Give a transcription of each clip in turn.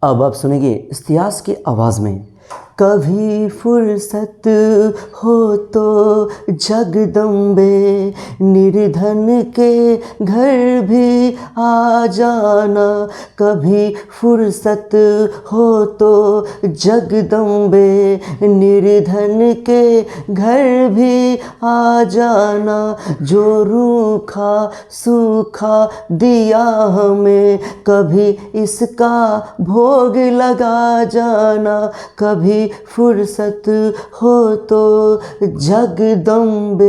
अब आप सुनेंगे इतिहास की आवाज़ में। कभी फुर्सत हो तो जगदम्बे, निर्धन के घर भी आ जाना। कभी फुर्सत हो तो जगदम्बे, निर्धन के घर भी आ जाना। जो रूखा सूखा दिया हमें, कभी इसका भोग लगा जाना। कभी फुर्सत हो तो जगदम्बे।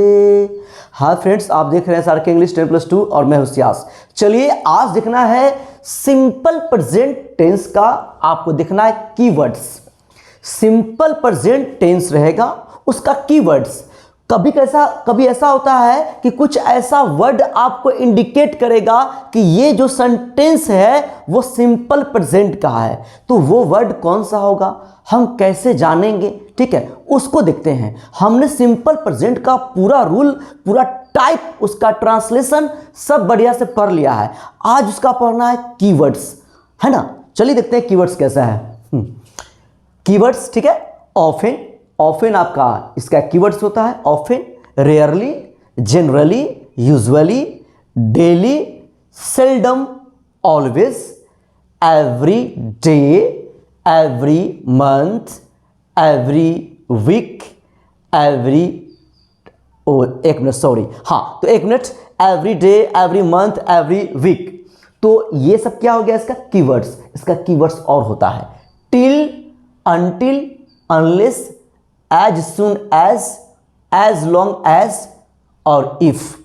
हाँ फ्रेंड्स, आप देख रहे हैं सार्क इंग्लिश 10+2 और मैं हुसियास। चलिए आज देखना है सिंपल प्रेजेंट टेंस का, आपको देखना है कीवर्ड्स। सिंपल प्रेजेंट टेंस रहेगा, उसका कीवर्ड्स। कभी ऐसा होता है कि कुछ ऐसा वर्ड आपको इंडिकेट करेगा कि ये जो सेंटेंस है वो सिंपल प्रेजेंट का है, तो वो वर्ड कौन सा होगा, हम कैसे जानेंगे? ठीक है, उसको देखते हैं। हमने सिंपल प्रेजेंट का पूरा रूल, पूरा टाइप, उसका ट्रांसलेशन सब बढ़िया से पढ़ लिया है। आज उसका पढ़ना है कीवर्ड्स, है ना। चलिए देखते हैं कीवर्ड्स कैसा है। कीवर्ड्स, ठीक है। ऑफेन आपका इसका कीवर्ड्स होता है। Often, rarely, generally, usually, daily, seldom, always, every day, every month, every week, every एक मिनट, सॉरी, हाँ तो एक minute, every day, every month, every week. तो ये सब क्या हो गया इसका कीवर्ड्स। इसका कीवर्ड्स और होता है till, until, unless, as soon as long as और इफ।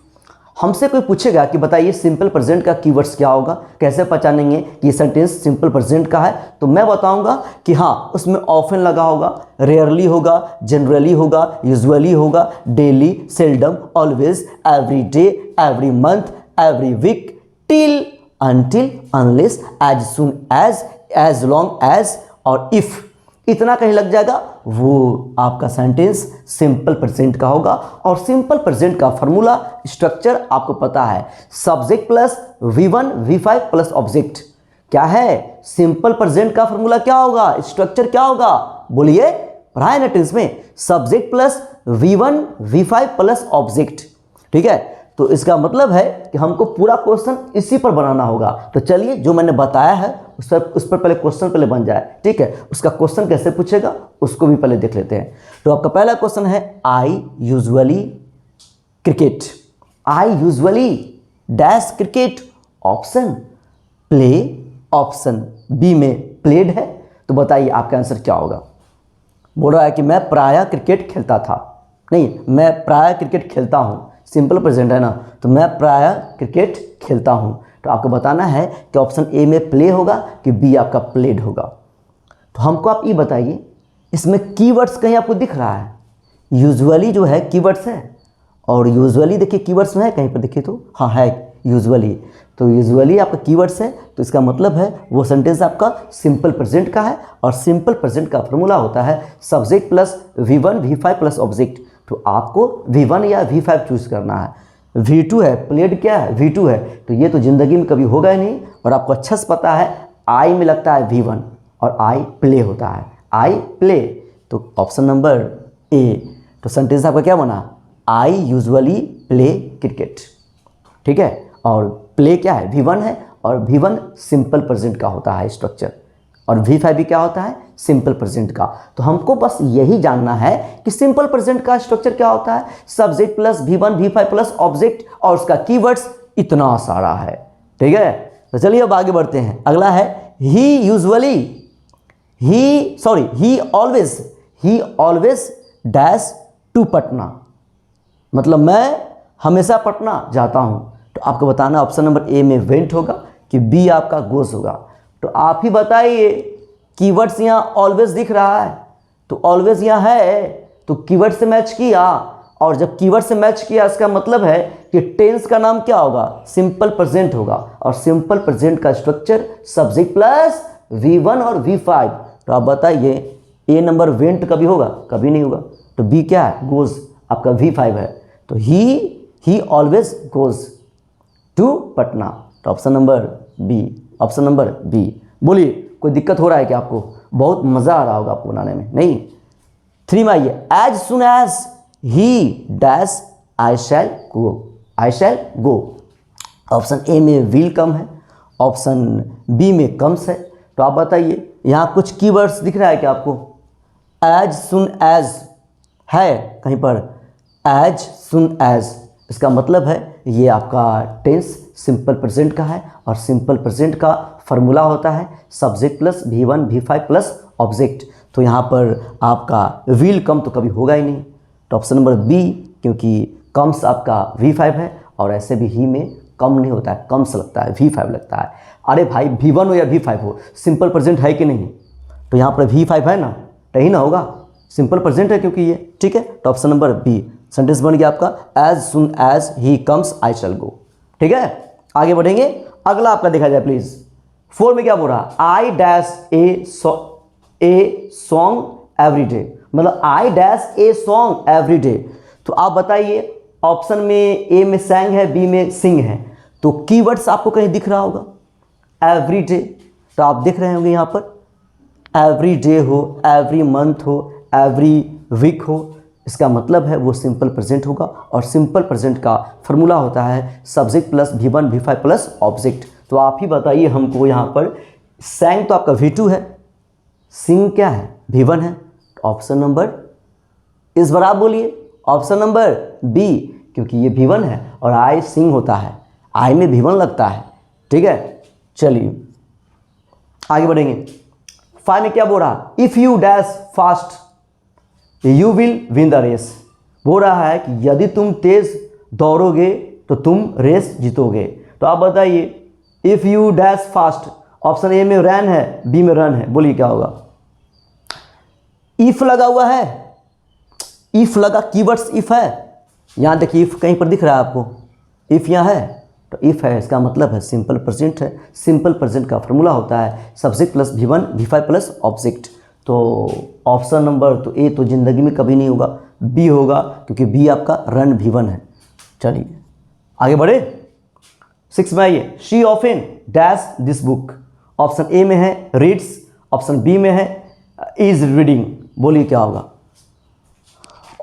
हमसे कोई पूछेगा कि बताइए सिंपल प्रेजेंट का कीवर्ड्स क्या होगा, कैसे पहचानेंगे कि ये सेंटेंस सिंपल प्रेजेंट का है, तो मैं बताऊंगा कि हाँ उसमें ऑफन लगा होगा, रेयरली होगा, जनरली होगा, यूजुअली होगा, daily, seldom, always, every day, every month, every week, till, until, unless, as soon as long as और इफ। इतना कहीं लग जाएगा, वो आपका सेंटेंस सिंपल प्रेजेंट का होगा। और सिंपल प्रेजेंट का फॉर्मूला, स्ट्रक्चर आपको पता है, subject plus V1 V5 plus object. क्या है सिंपल प्रेजेंट का फॉर्मूला, क्या होगा, स्ट्रक्चर क्या होगा, बोलिए, पढ़ाए ना टेंस में, subject plus V1 V5 plus object. ठीक है, तो इसका मतलब है कि हमको पूरा क्वेश्चन इसी पर बनाना होगा। तो चलिए जो मैंने बताया है उस पर पहले क्वेश्चन पहले बन जाए। ठीक है, उसका क्वेश्चन कैसे पूछेगा उसको भी पहले देख लेते हैं। तो आपका पहला क्वेश्चन है, I usually cricket. I usually dash cricket, option play, option B में प्लेड है। तो बताइए आपका आंसर क्या होगा। बोल रहा है कि मैं प्रायः क्रिकेट खेलता था, नहीं मैं प्रायः क्रिकेट खेलता हूँ, सिंपल प्रेजेंट है ना, तो मैं प्रायः क्रिकेट खेलता हूँ। तो आपको बताना है कि ऑप्शन ए में प्ले होगा कि बी आपका प्लेड होगा। तो हमको आप ये बताइए, इसमें कीवर्ड्स कहीं आपको दिख रहा है? यूजुअली जो है कीवर्ड्स है, और यूजुअली देखिए कीवर्ड्स में है कहीं पर, देखिए तो हाँ है यूजुअली। तो यूजुअली आपका कीवर्ड्स है, तो इसका मतलब है वो सेंटेंस आपका सिंपल प्रेजेंट का है। और सिंपल प्रेजेंट का फॉर्मूला होता है subject plus V1 V5 plus object. तो आपको V1 या V5 चूज करना है। V2 है, प्लेड क्या है, V2 है, तो ये तो जिंदगी में कभी होगा ही नहीं। और आपको अच्छा से पता है आई में लगता है V1 और आई प्ले होता है, आई प्ले। तो ऑप्शन नंबर ए, तो सेंटेंस आपका क्या बना, आई यूजुअली प्ले क्रिकेट। ठीक है, और प्ले क्या है, V1 है, और V1 सिंपल प्रेजेंट का होता है स्ट्रक्चर, और V5 भी क्या होता है, सिंपल प्रेजेंट का। तो हमको बस यही जानना है कि सिंपल प्रेजेंट का स्ट्रक्चर क्या होता है, subject plus V1 V5 plus object, और उसका कीवर्ड्स इतना सारा है। ठीक है, तो चलिए अब आगे बढ़ते हैं। अगला है he usually, he always dash to Patna, मतलब मैं हमेशा पटना जाता हूं। तो आपको बताना ऑप्शन नंबर ए में वेंट होगा कि बी आपका गोस होगा। तो आप ही बताइए, कीवर्ड्स यहाँ ऑलवेज दिख रहा है, तो ऑलवेज यहाँ है, तो कीवर्ड से मैच किया, और जब कीवर्ड से मैच किया इसका मतलब है कि टेंस का नाम क्या होगा, सिंपल प्रेजेंट होगा। और सिंपल प्रेजेंट का स्ट्रक्चर सब्जेक्ट प्लस V1 और V5। तो आप बताइए ए नंबर वेंट कभी होगा, कभी नहीं होगा। तो बी क्या है, गोज, आपका V5 है। तो he always goes to Patna. तो option number B, option number B. बोलिए कोई दिक्कत हो रहा है क्या आपको? बहुत मज़ा आ रहा होगा आपको बनाने में, नहीं? 3 में आइए, as soon as he dash I shall go, I shall go. Option A में विल कम है, ऑप्शन बी में कम्स है। तो आप बताइए यहाँ कुछ कीवर्ड्स दिख रहा है क्या आपको? एज सुन एज है कहीं पर, एज सुन एज, इसका मतलब है ये आपका टेंस सिंपल प्रेजेंट का है, और सिंपल प्रेजेंट का फॉर्मूला होता है subject plus V1 V5 plus object. तो यहाँ पर आपका विल कम तो कभी होगा ही नहीं, तो ऑप्शन नंबर बी, क्योंकि कम्स आपका V5 है, और ऐसे भी ही में कम नहीं होता है, कम्स लगता है, V5 लगता है। अरे भाई V1 हो या V5 हो, सिंपल प्रेजेंट है कि नहीं? तो यहाँ पर V5 है ना, तो ही ना होगा, सिंपल प्रेजेंट है क्योंकि ये, ठीक है। तो ऑप्शन नंबर बी सेंटेंस बन गया आपका, as soon as he comes I shall go, ठीक है। आगे बढ़ेंगे, अगला आपका देखा जाए प्लीज। 4 में क्या बोल रहा? I dash a song every day, मतलब I dash a song every day. तो आप बताइए, ऑप्शन में ए में सैंग है, बी में सिंग है, तो कीवर्ड्स आपको कहीं दिख रहा होगा एवरी डे, तो आप देख रहे होंगे यहाँ पर एवरी डे हो, एवरी मंथ हो, एवरी वीक हो, इसका मतलब है वो सिंपल प्रेजेंट होगा, और सिंपल प्रेजेंट का फॉर्मूला होता है subject plus V1 V5 plus object. तो आप ही बताइए हमको, यहाँ पर सैंग तो आपका V2 है, सिंग क्या है? V1 है। ऑप्शन नंबर इस बार आप बोलिए, ऑप्शन नंबर बी, क्योंकि ये V1 है और आई सिंग होता है, आई में V1 लगता है, ठीक है। चलिए आगे बढ़ेंगे। 5 में क्या बोल रहा? If you dash fast you will win the race. बोल रहा है कि यदि तुम तेज दौड़ोगे तो तुम रेस जीतोगे। तो आप बताइए, if you dash fast, option A में रन है, बी में रन है, बोलिए क्या होगा? इफ लगा हुआ है, इफ लगा, कीवर्ड्स इफ है, यहाँ देखिए इफ कहीं पर दिख रहा है आपको, इफ यहाँ है, तो इफ है, इसका मतलब है सिंपल प्रेजेंट है। सिंपल प्रेजेंट का फॉर्मूला होता है subject plus V1 V5 plus object. तो ऑप्शन नंबर तो ए तो ज़िंदगी में कभी नहीं होगा, बी होगा, क्योंकि बी आपका रन V1 है। चलिए आगे बढ़े। 6 में आइए, she often dash this book. Option A में है रीड्स, ऑप्शन बी में है इज रीडिंग, बोलिए क्या होगा?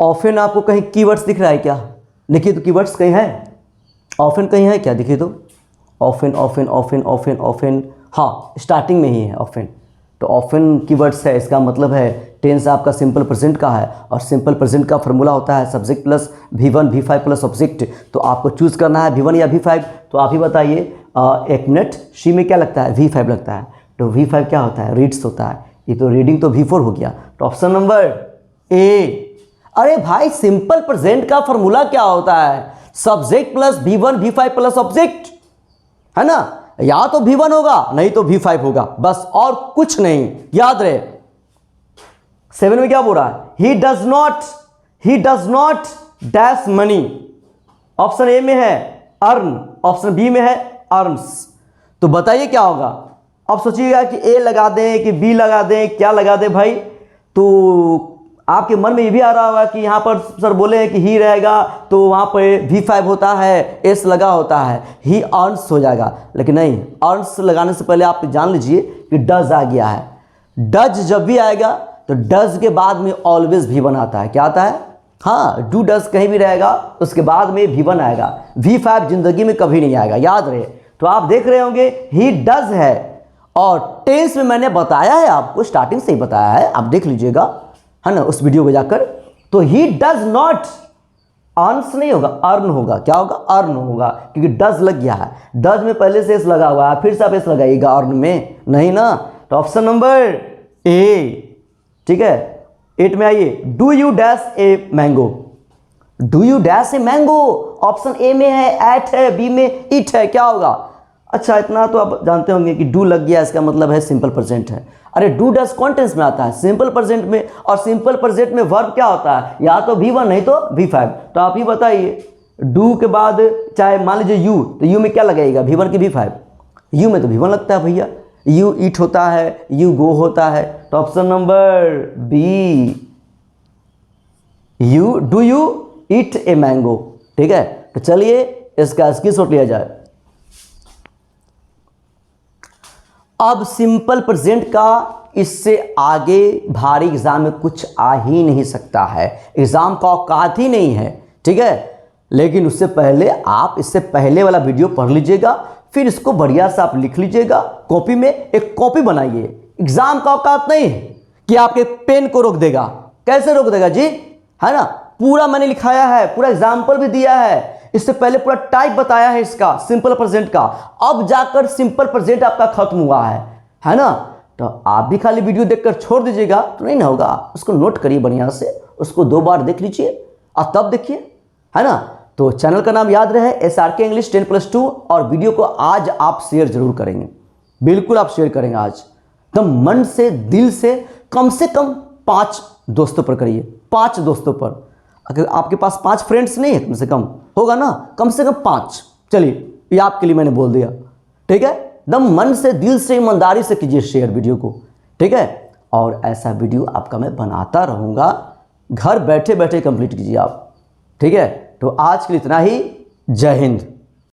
ऑफन आपको कहीं कीवर्ड्स दिख रहा है क्या? देखिए तो कीवर्ड्स कहीं है, ऑफन कहीं है क्या? देखिए तो often often often often often, हाँ स्टार्टिंग में ही है ऑफन, तो ऑफन कीवर्ड्स है, इसका मतलब है टेंस आपका सिंपल प्रेजेंट का है, और सिंपल प्रेजेंट का फॉर्मूला होता है subject plus V1 V5 plus object. तो आपको चूज़ करना है V1 या V5, तो आप ही बताइए। एक मिनट, शी में क्या लगता है? V5 लगता है, तो V5 क्या होता है? रीड्स होता है, ये तो रीडिंग तो V4 हो गया, तो ऑप्शन नंबर ए। अरे भाई सिंपल प्रेजेंट का फॉर्मूला क्या होता है? Subject plus V1 V5 plus object, है ना? या तो V1 होगा नहीं तो V5 होगा, बस और कुछ नहीं, याद रहे। 7 में क्या बोल रहा है? He does not dash money. Option A में है अर्न, ऑप्शन बी में है अर्न्स। तो बताइए क्या होगा? अब सोचिएगा कि ए लगा दें कि बी लगा दें, क्या लगा दें भाई? तो आपके मन में ये भी आ रहा होगा कि यहाँ पर सर बोले हैं कि ही रहेगा, तो वहाँ पर V5 होता है, एस लगा होता है, ही अर्न्स हो जाएगा, लेकिन नहीं, अर्न्स लगाने से पहले आप जान लीजिए कि डज आ गया है। डज जब भी आएगा तो डज के बाद में ऑलवेज V1 आता है। क्या आता है? हाँ, डू डज कहीं भी रहेगा उसके बाद में V1 आएगा, V5 जिंदगी में कभी नहीं आएगा, याद रहे। तो आप देख रहे होंगे ही डज है, और टेंस में मैंने बताया है आपको, स्टार्टिंग से ही बताया है, आप देख लीजिएगा, है ना, उस वीडियो को जाकर। तो ही डज नॉट, अर्न्स नहीं होगा, अर्न होगा। क्या होगा? अर्न होगा, क्योंकि डज लग गया है, डज में पहले से एस लगा हुआ है, फिर से आप एस लगाइएगा अर्न में, नहीं ना। तो ऑप्शन नंबर ए, ठीक है। 8 में आइए, do you dash a mango. Do you dash a mango, option A में है एट है, बी में इट है, क्या होगा? अच्छा इतना तो आप जानते होंगे कि डू लग गया, इसका मतलब है सिंपल प्रेजेंट है। अरे डू डज कौन टेंस में आता है? सिंपल प्रेजेंट में, और सिंपल प्रेजेंट में वर्ब क्या होता है? या तो V1 नहीं तो V5। तो आप ही बताइए, डू के बाद चाहे मान लीजिए यू, तो यू में क्या लगेगा? V1 की V5? यू में तो V1 लगता है भैया, यू ईट होता है, यू गो होता है। तो option number B, you do you eat a mango, ठीक है। तो चलिए इसका स्क्रीनशॉट लिया जाए। अब सिंपल प्रेजेंट का इससे आगे भारी एग्जाम में कुछ आ ही नहीं सकता है, एग्जाम का औकात ही नहीं है, ठीक है। लेकिन उससे पहले आप इससे पहले वाला वीडियो पढ़ लीजिएगा, फिर इसको बढ़िया से आप लिख लीजिएगा कॉपी में, एक कॉपी बनाइए। एग्जाम का औकात नहीं है कि आपके पेन को रोक देगा, कैसे रोक देगा जी, है ना। पूरा मैंने लिखाया है, पूरा एग्जाम्पल भी दिया है, इससे पहले पूरा टाइप बताया है इसका सिंपल प्रेजेंट का, अब जाकर सिंपल प्रेजेंट आपका खत्म हुआ है ना। तो आप भी खाली वीडियो देखकर छोड़ दीजिएगा तो नहीं ना होगा, उसको नोट करिए बढ़िया से, उसको 2 बार देख लीजिए और तब देखिए, है ना। तो चैनल का नाम याद रहे SRK इंग्लिश 10+2, और वीडियो को आज आप शेयर जरूर करेंगे, बिल्कुल आप शेयर करेंगे आज, तो मन से दिल से कम 5 दोस्तों पर करिए, 5 दोस्तों पर। अगर आपके पास 5 फ्रेंड्स नहीं है, कम से कम होगा ना, कम से कम 5। चलिए ये आपके लिए मैंने बोल दिया, ठीक है। एकदम मन से दिल से ईमानदारी से कीजिए शेयर वीडियो को, ठीक है। और ऐसा वीडियो आपका मैं बनाता रहूँगा, घर बैठे बैठे कंप्लीट कीजिए आप, ठीक है। तो आज के लिए इतना ही, जय हिंद।